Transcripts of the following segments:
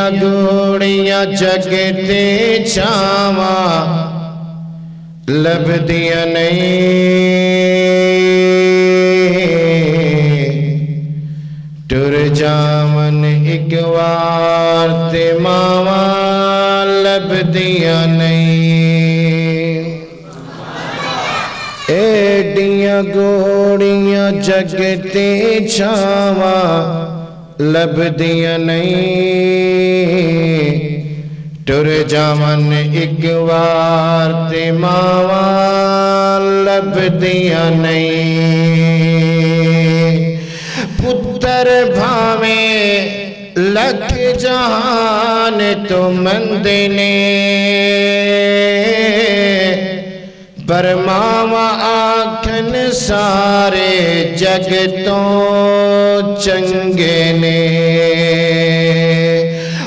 ایڈیاں گوڑیاں جگتے چھاواں لبدیاں نہیں ٹر جاون ایک وار تے ماواں لبدیاں نہیں ایڈیاں گوڑیاں جگتے چھاواں لبدیاں نہیں ٹر جاون ایک وار تے ماواں لبدیاں نہیں پتر بھاویں لکھ جہان تو مندے نے پر ماواں آکھن سارے جگ تو چنگے نے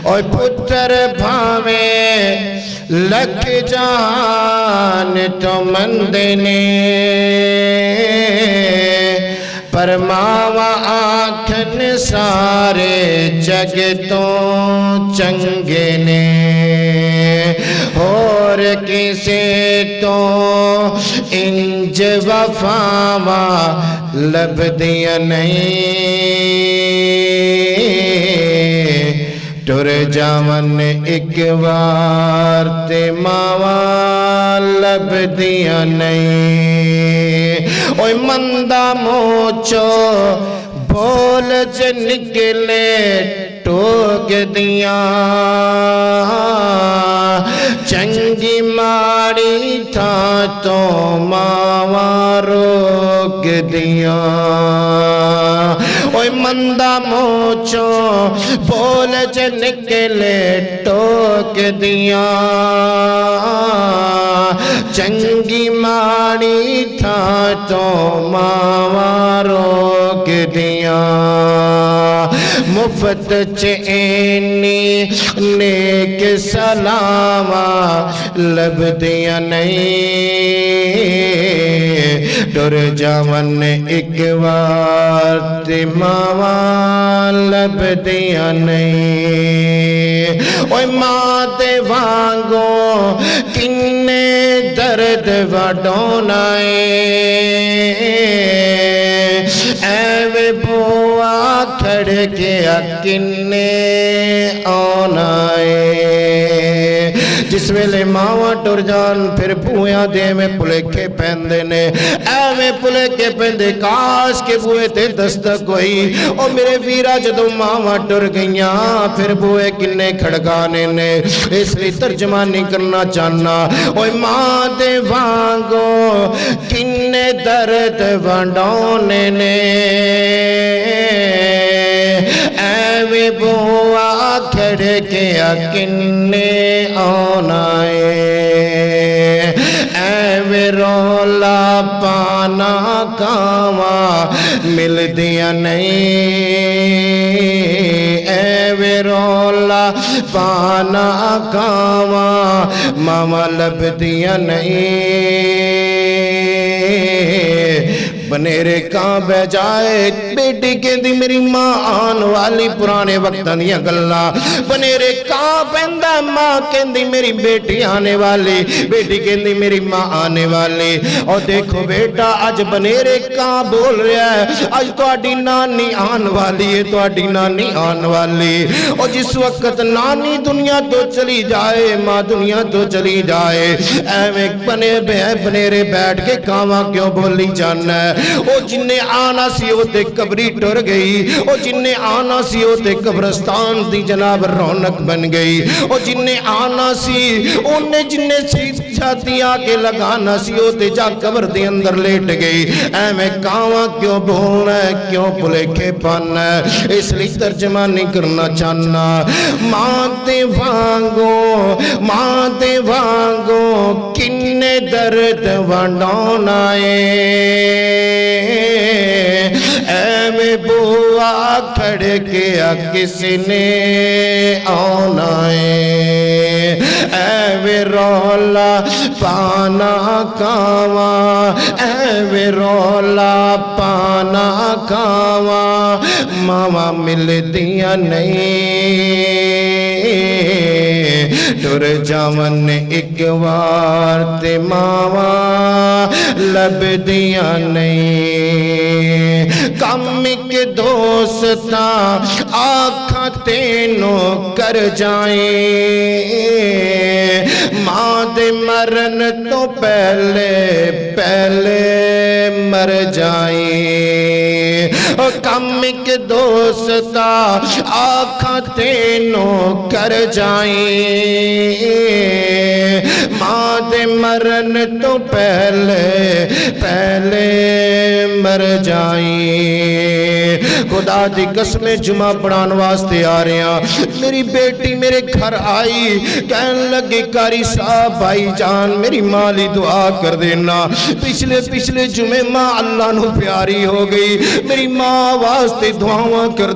اور پتر بھاویں لکھ جہان تو مندے نے پر ماواں آکھن سارے جگ تو چنگے نے اور کسے تو انج وفاواں لبدیاں نہیں ٹر جاون ایک وار تے ماواں لبدیاں نہیں اوہ مندہ موچو بول ج نکلے ٹوک دیاں چنگی ماڑی تھا تو ماواں روک دیاں اوہ مندہ موچو بول ج نکلے ٹوک دیاں چنگی ماڑی تھا تو ماواں روک دیاں مفت چینی نیک سلاواں لبدیاں نہیں ٹر جاون ایک وار تے ماواں لبدیاں نہیں اوہ ماں دے وانگو کنے درد وڈونائے ایوے بوا کھڑ کے کنے آنائے جس ویلے ماواں ٹر جان پھر بویاں دے میں پلیکے پہندے نے ایویں پلیکے پہندے کاش کے بوئے تے دستک ہوئی او میرے ویرا جدو ماواں ٹر گئیاں پھر بوئے کنے کھڑکانے نے اس لیے ترجمہ نہیں کرنا چاہنا اوہ ماں دے وانگو کنے درد وڈونے نے ایویں بوا کھڑ کے کنے آنائے ایویں رولا پانا کاواں مل دیا نہیں ایویں رولا پانا کاواں ماما لب دیا نہیں بنیرے کہاں بہ جائے بیٹی کے دی میری ماں آن والی پرانے وقت دیا گلہ بنیرے کہاں پہندہ ماں کے دی میری بیٹی آنے والی بیٹی کے دی میری ماں آنے والی اور دیکھو بیٹا آج بنیرے کہاں بول رہا ہے آج تو آڈی نانی آن والی ہے تو آڈی نانی آن والی اور جس وقت نانی دنیا تو چلی جائے ماں دنیا تو چلی جائے ایویں بنیرے بیٹھ کے کہاں کیوں بولی جانا ہے او جنہیں آنا سی او تے قبری ٹر گئی او جنہیں آنا سی او تے قبرستان دی جناب رونق بن گئی او جنہیں آنا سی انہیں جنہیں چھاتی آکے لگانا سی او تے جا قبر دے اندر لیٹ گئی میں کہاں کیوں بھولنا ہے کیوں پلیکھے پانا ہے اس لیے ترجمہ نہیں کرنا چاہنا ماں دے وانگو کنے درد وڈونا ایویں بوا کھڑ کے کسی نے آنا ایویں رولا پانا کاواں ایویں رولا پانا کاواں ماما مل دیا نہیں ٹر جاون ایک وار تے ماواں لبدیاں نہیں کم ایک دوستاں آکھاں تینوں کر جائیں ماں دے مرن تو پہلے مر جائیں کم ایک دوستاں آکھاں تینوں کر جائیں ماں دے مرن تو پہلے مر جائیں خدا دی قسم جمعہ پڑھان واسطے آ رہے ہیں میری بیٹی میرے گھر آئی کہنے لگے قاری صاحب بھائی جان میری مالی دعا کر دینا پچھلے جمعے ماں اللہ نو پیاری ہو گئی میری ماں واسطے دعاواں کر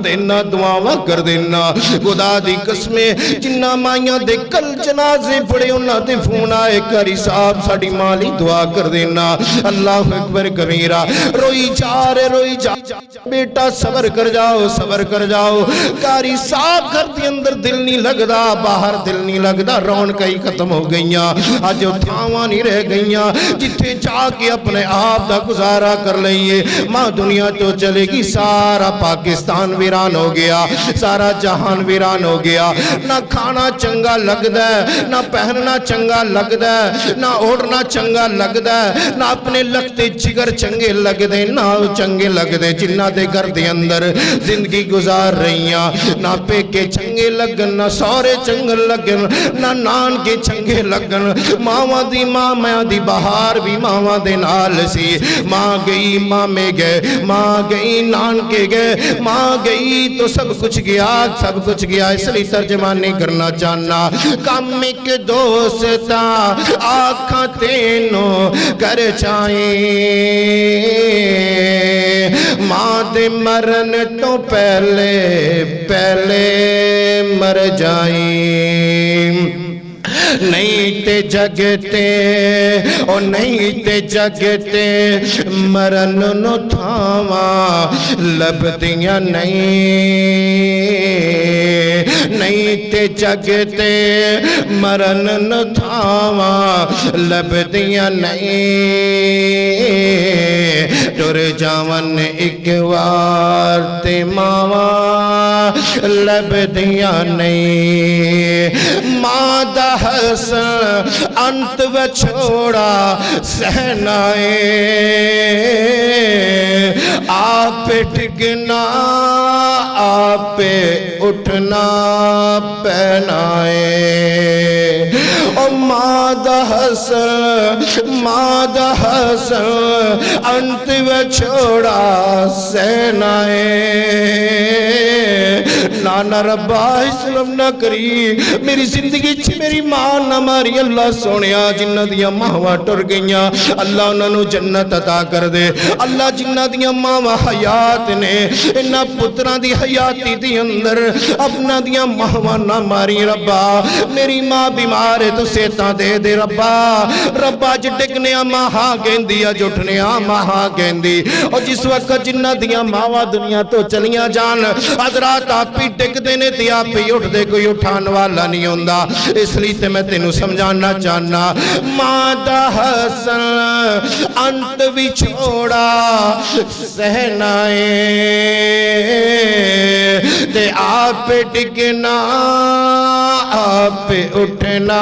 دینا خدا دی قسم جنہ مائیاں دے کل جنازے پڑے انہاں دے فون آئے قاری صاحب ساڑی مالی دعا کر دینا اللہ اکبر کبیرہ روئی جا بیٹا صبر کر جاؤ قاری صاحب گھر دی اندر دل نہیں لگدا باہر دل نہیں لگدا رون کئی ختم ہو گئیاں آج تھاواں نہیں رہ گئیاں جتھے جا کے اپنے آپ دا گزارا کر لئیے ماں دنیا تو چلے گی سارا پاکستان ویران ہو گیا سارا جہان ویران ہو گیا نہ کھانا چنگا لگدا ہے نہ پہننا چنگا لگدا ہے نہ اوڑنا چنگا لگدا ہے نہ اپنے لگتے جگر چنگے لگدے نہ چنگے لگدے جنہ دے گھر دے اندر زندگی گزار رہیاں نہ پیکے چنگے لگن نہ سورے چنگے لگن نہ نان کے چنگے لگن ماں دی ماں دی بہار بھی ماں دے نال سی ماں گئی ماں میں گئے ماں گئی نان کے گئے ماں گئی تو سب کچھ گیا اس لیے ترجمہ نہیں کرنا چاہنا کم ایک دوستاں آکھاں تینوں کر چاہیں ماں دے مرن تو پہلے مر جائیں نہیں تے جگتے مرن نو تھاواں لبدیاں نہیں تے جگتے مرن نو تھاواں لبدیاں نہیں ٹر جاون ایک وار تے ماواں لبدیاں نہیں ماں دا حسن انت وچھوڑا سہنائے آپ ڈگنا آپ اٹھنا پہنائے او ماں دا حسن انت وچھوڑا سہنائے نانا ربا اسلام نہ کری میری زندگی چھ میری ماں نہ ماری اللہ سونیا جنہ دیا ماں ٹر گئیاں اللہ انہوں نے جنت عطا کر دے اللہ جنہ دیا ماں حیات نے انہ پتران دی حیاتی دی اندر اپنا دیا ماں نہ ماری ربا میری ماں بیمار ہے تو سیتا دے ربا جٹکنے ماں ہاں گیندی جٹھنے ماں ہاں گیندی اور جس وقت جنہ دیا ماں دنیا تو چلیاں جان حضرات آپ ہی ٹک دینے تے آپ ہی اٹھ دے کوئی اٹھان والا نہیں ہوندہ اس لیے تے میں تینوں سمجھانا چاہنا ماں دا حسن انت بھی چھوڑا سہنائے تے آپ ٹکنا آپ اٹھنا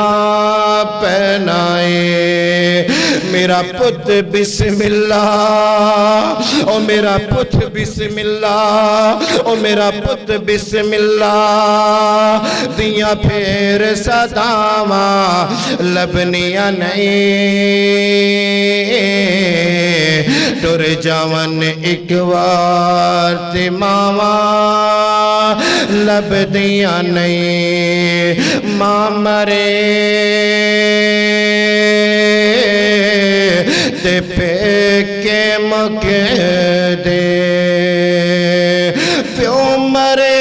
پہنائے میرا پت بسم اللہ او میرا پت بسم اللہ او میرا پت بسم اللہ دیاں پھر صداواں لبنیاں نہیں ٹر جاون ایک وار تے ماواں لبدیاں نہیں ماں مرے تے پیکے مکے دے پیو مرے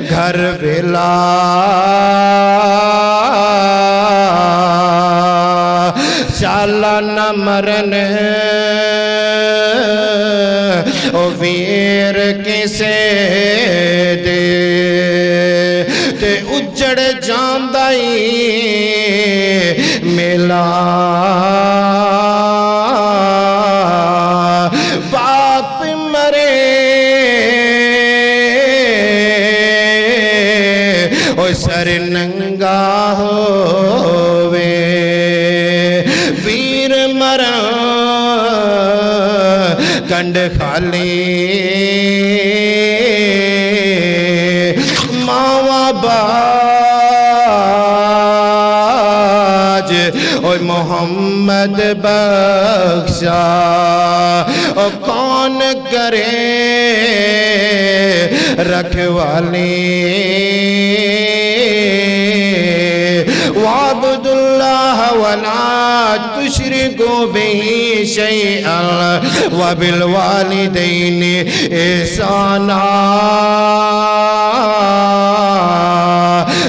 گھر ویلا چالا نہ مرن او ویر کسے دے تے اجڑ جاندائی میلا باپ مرے او سر ننگا ہووے پیر مرا کنڈ خالی ماوا باج او محمد بخشا او کون کرے رکھوالی وعبد اللہ ولا تشرکوا به شیئا وبالوالدین احسانا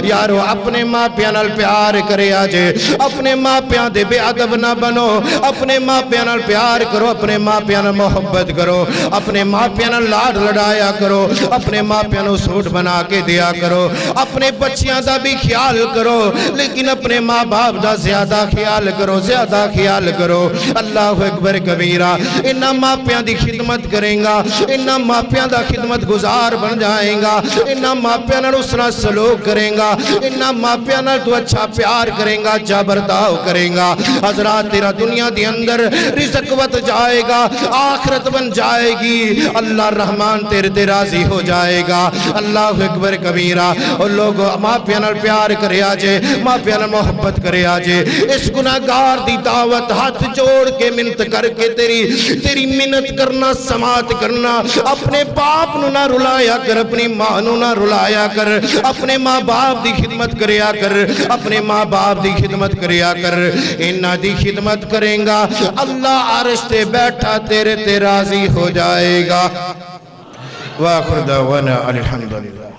یارو اپنے ماں پیاں نال پیار کرے آجے اپنے ماں پیاں دے بے ادب نہ بنو اپنے ماں پیاں نال پیار کرو اپنے ماں پیاں نال محبت کرو اپنے ماں پیاں نال لاڈ لڑایا کرو اپنے ماں پیاں نال سوٹ بنا کے دیا کرو اپنے بچیاں دا بھی خیال کرو لیکن اپنے ماں باپ دا زیادہ خیال کرو اللہ اکبر کبیرہ انہاں ماں پیاں دی خدمت کریں گا انہاں ماں پیاں دا خدمت گزار بن جائیں گا انہاں ماں پیاں نال اس طرح سلوک کریں گا انہاں ماں پیاں نال تو اچھا پیار کریں گا اچھا برتاؤ کریں گا حضرات تیرا دنیا دی اندر رزق وت جائے گا آخرت بن جائے گی اللہ رحمان تیرے تے راضی ہو جائے گا اللہ اکبر کبیرہ اور لوگ ماں پیاں نال پیار کرے آجے ماں پیاں نال محبت کرے آجے اس گناہگار دی دعوت ہاتھ جوڑ کے منت کر کے تیری منت کرنا سماعت کرنا اپنے باپ نو نہ رلایا کر اپنی ماں نو نہ رلایا کر اپنے ماں باپ دی خدمت کریا کر اپنے ماں باپ دی خدمت کریا کر انہاں دی خدمت کریں گا اللہ عرش تے بیٹھا تیرے تے راضی ہو جائے گا وآخر دعوانا الحمدللہ